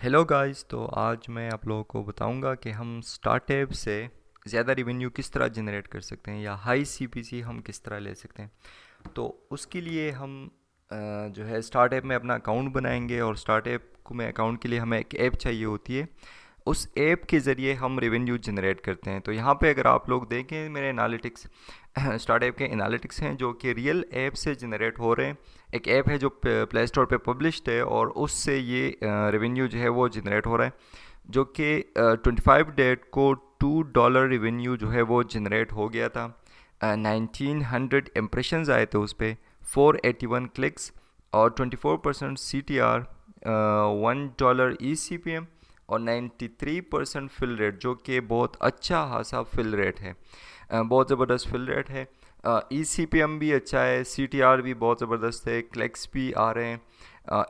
Hello guys. तो आज मैं आप लोगों को बताऊंगा कि हम स्टार्टअप से ज़्यादा रिवेन्यू किस तरह जनरेट कर सकते हैं या हाई सीपीसी हम किस तरह ले सकते हैं। तो उसके लिए हम जो है स्टार्टअप में अपना अकाउंट बनाएंगे और स्टार्टअप को में अकाउंट के लिए हमें एक ऐप चाहिए होती है। उस ऐप के ज़रिए हम रेवेन्यू जनरेट करते हैं। तो यहाँ पे अगर आप लोग देखें मेरे एनालिटिक्स स्टार्टअप के एनालिटिक्स हैं जो कि रियल ऐप से जनरेट हो रहे हैं। एक ऐप है जो प्ले स्टोर पे पब्लिश्ड है और उससे ये रेवेन्यू जो है वो जनरेट हो रहा है, जो कि 25 डेट को $2 रेवेन्यू जो है वो जनरेट हो गया था। 1900 इम्प्रेशंस आए थे उस पर, 481 क्लिक्स और 24% CTR, $1 eCPM और 93% फिल रेट, जो कि बहुत अच्छा खासा फिल रेट है। बहुत ज़बरदस्त फिल रेट है। eCPM भी अच्छा है, CTR भी बहुत ज़बरदस्त है, क्लिक्स भी आ रहे हैं,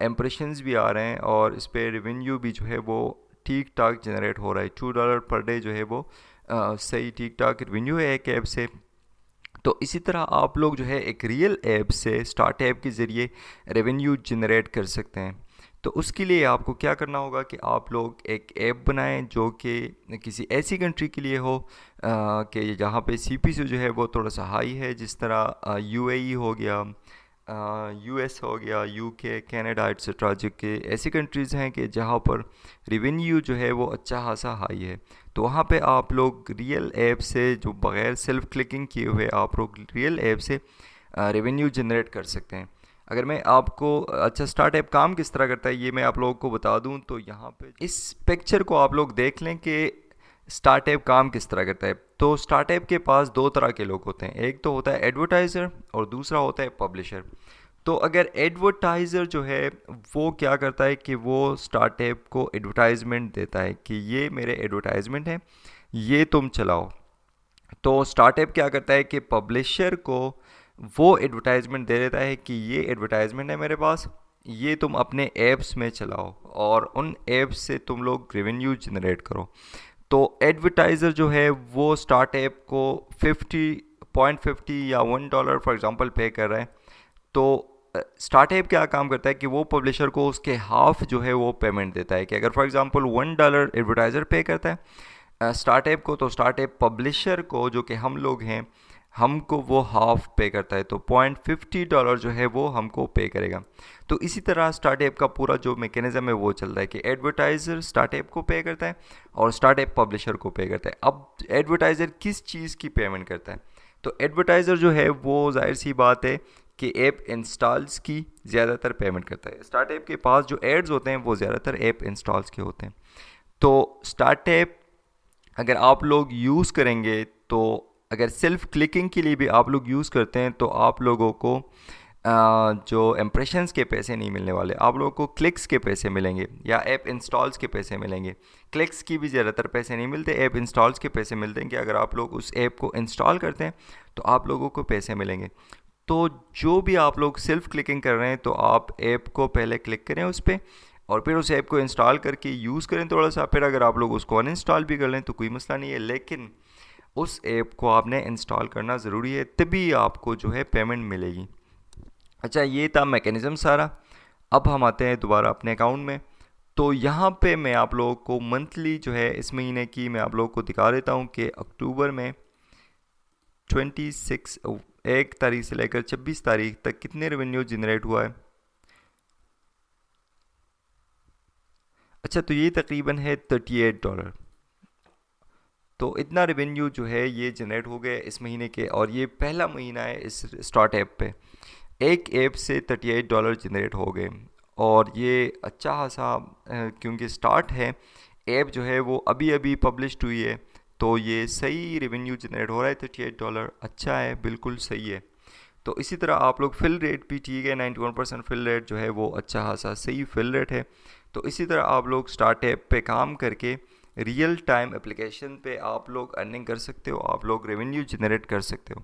इम्प्रेशंस भी आ रहे हैं और इस पर रेवेन्यू भी जो है वो ठीक ठाक जनरेट हो रहा है। $2 पर डे जो है वो सही ठीक ठाक रेवेन्यू है एक ऐप से। तो इसी तरह आप लोग जो है एक रियल ऐप से स्टार्टअप के ज़रिए रेवेन्यू जनरेट कर सकते हैं। तो उसके लिए आपको क्या करना होगा कि आप लोग एक ऐप बनाएं जो कि किसी ऐसी कंट्री के लिए हो कि जहाँ पे सीपीसी जो है वो थोड़ा सा हाई है, जिस तरह यूएई हो गया, यूएस हो गया, यूके, कनाडा एक्सेट्रा, जो कि ऐसी कंट्रीज़ हैं कि जहाँ पर रेवेन्यू जो है वो अच्छा खासा हाई है। तो वहाँ पे आप लोग रियल ऐप से, जो बग़ैर सेल्फ क्लिकिंग किए हुए आप लोग रियल ऐप से रेवेन्यू जनरेट कर सकते हैं। अगर मैं आपको अच्छा स्टार्टअप काम किस तरह करता है ये मैं आप लोगों को बता दूं, तो यहाँ पे इस पिक्चर को आप लोग देख लें कि स्टार्टअप काम किस तरह करता है। तो स्टार्टअप के पास दो तरह के लोग होते हैं, एक तो होता है एडवर्टाइज़र और दूसरा होता है पब्लिशर। तो अगर एडवर्टाइज़र जो है वो क्या करता है कि वो स्टार्टअप को एडवर्टाइजमेंट देता है कि ये मेरे एडवर्टाइजमेंट हैं, ये तुम चलाओ। तो स्टार्टअप क्या करता है कि पब्लिशर को वो एडवर्टाइजमेंट दे देता है कि ये एडवर्टाइजमेंट है मेरे पास, ये तुम अपने ऐप्स में चलाओ और उन ऐप्स से तुम लोग रेवेन्यू जनरेट करो। तो एडवर्टाइज़र जो है वो स्टार्टअप को 50 या $1 फॉर एग्ज़ाम्पल पे कर रहा है। तो स्टार्टअप क्या काम करता है कि वो पब्लिशर को उसके हाफ जो है वो पेमेंट देता है कि अगर फॉर एग्ज़ाम्पल $1 एडवर्टाइज़र पे करता है स्टार्टअप को, तो स्टार्टअप पब्लिशर को जो कि हम लोग हैं हमको वो हाफ पे करता है, तो $0.50 जो है वो हमको पे करेगा। तो इसी तरह स्टार्टअप का पूरा जो मैकेनिज़्म है वो चल रहा है कि एडवर्टाइज़र स्टार्टअप को पे करता है और स्टार्टअप पब्लिशर को पे करता है। अब एडवर्टाइज़र किस चीज़ की पेमेंट करता है? तो एडवर्टाइज़र जो है वो जाहिर सी बात है कि ऐप इंस्टॉल्स की ज़्यादातर पेमेंट करता है। स्टार्टअप के पास जो एड्स होते हैं वो ज़्यादातर ऐप इंस्टॉल्स के होते हैं। तो स्टार्टअप अगर आप लोग यूज़ करेंगे, तो अगर सेल्फ क्लिकिंग के लिए भी आप लोग यूज़ करते हैं तो आप लोगों को जो इम्प्रेशंस के पैसे नहीं मिलने वाले, आप लोगों को क्लिक्स के पैसे मिलेंगे या ऐप इंस्टॉल्स के पैसे मिलेंगे। क्लिक्स की भी ज़्यादातर पैसे नहीं मिलते, ऐप इंस्टॉल्स के पैसे मिलते हैं कि अगर आप लोग उस ऐप को इंस्टॉल करते हैं तो आप लोगों को पैसे मिलेंगे। तो जो भी आप लोग सेल्फ क्लिकिंग कर रहे हैं तो आप ऐप को पहले क्लिक करें उस पर और फिर उस ऐप को इंस्टॉल करके यूज़ करें थोड़ा सा। फिर अगर आप लोग उसको अनइंस्टॉल भी कर लें तो कोई मसला नहीं है, लेकिन उस ऐप को आपने इंस्टॉल करना ज़रूरी है, तभी आपको जो है पेमेंट मिलेगी। अच्छा, ये था मैकेनिज़्म सारा। अब हम आते हैं दोबारा अपने अकाउंट में। तो यहाँ पे मैं आप लोगों को मंथली जो है इस महीने की मैं आप लोगों को दिखा देता हूँ कि अक्टूबर में 26 1 तारीख से लेकर 26 तारीख तक कितने रेवेन्यू जनरेट हुआ है। अच्छा, तो ये तकरीबन है $38। तो इतना रेवेन्यू जो है ये जनरेट हो गया इस महीने के, और ये पहला महीना है इस स्टार्ट ऐप पे। एक ऐप से $38 जनरेट हो गए और ये अच्छा खासा क्योंकि स्टार्ट है, ऐप जो है वो अभी अभी पब्लिश्ड हुई है, तो ये सही रेवेन्यू जनरेट हो रहा है। $38 अच्छा है, बिल्कुल सही है। तो इसी तरह आप लोग फिल रेट भी ठीक है, 91% फिल रेट जो है वो अच्छा खासा सही फिल रेट है। तो इसी तरह आप लोग स्टार्टअप पे काम करके रियल टाइम एप्लीकेशन पे आप लोग अर्निंग कर सकते हो, आप लोग रेवेन्यू जनरेट कर सकते हो।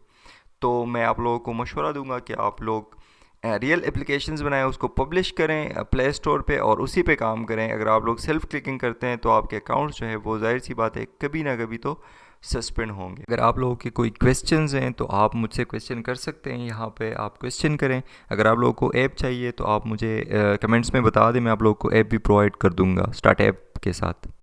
तो मैं आप लोगों को मशवरा दूंगा कि आप लोग रियल एप्लीकेशंस बनाएं, उसको पब्लिश करें प्ले स्टोर पे और उसी पे काम करें। अगर आप लोग सेल्फ क्लिकिंग करते हैं तो आपके अकाउंट्स जो है वो जाहिर सी बात है कभी ना कभी तो सस्पेंड होंगे। अगर आप लोगों के कोई क्वेश्चंस हैं तो आप मुझसे क्वेश्चन कर सकते हैं, यहाँ पे आप क्वेश्चन करें। अगर आप लोगों को ऐप चाहिए तो आप मुझे कमेंट्स में बता दें, मैं आप लोगों को ऐप भी प्रोवाइड कर दूँगा स्टार्ट ऐप के साथ।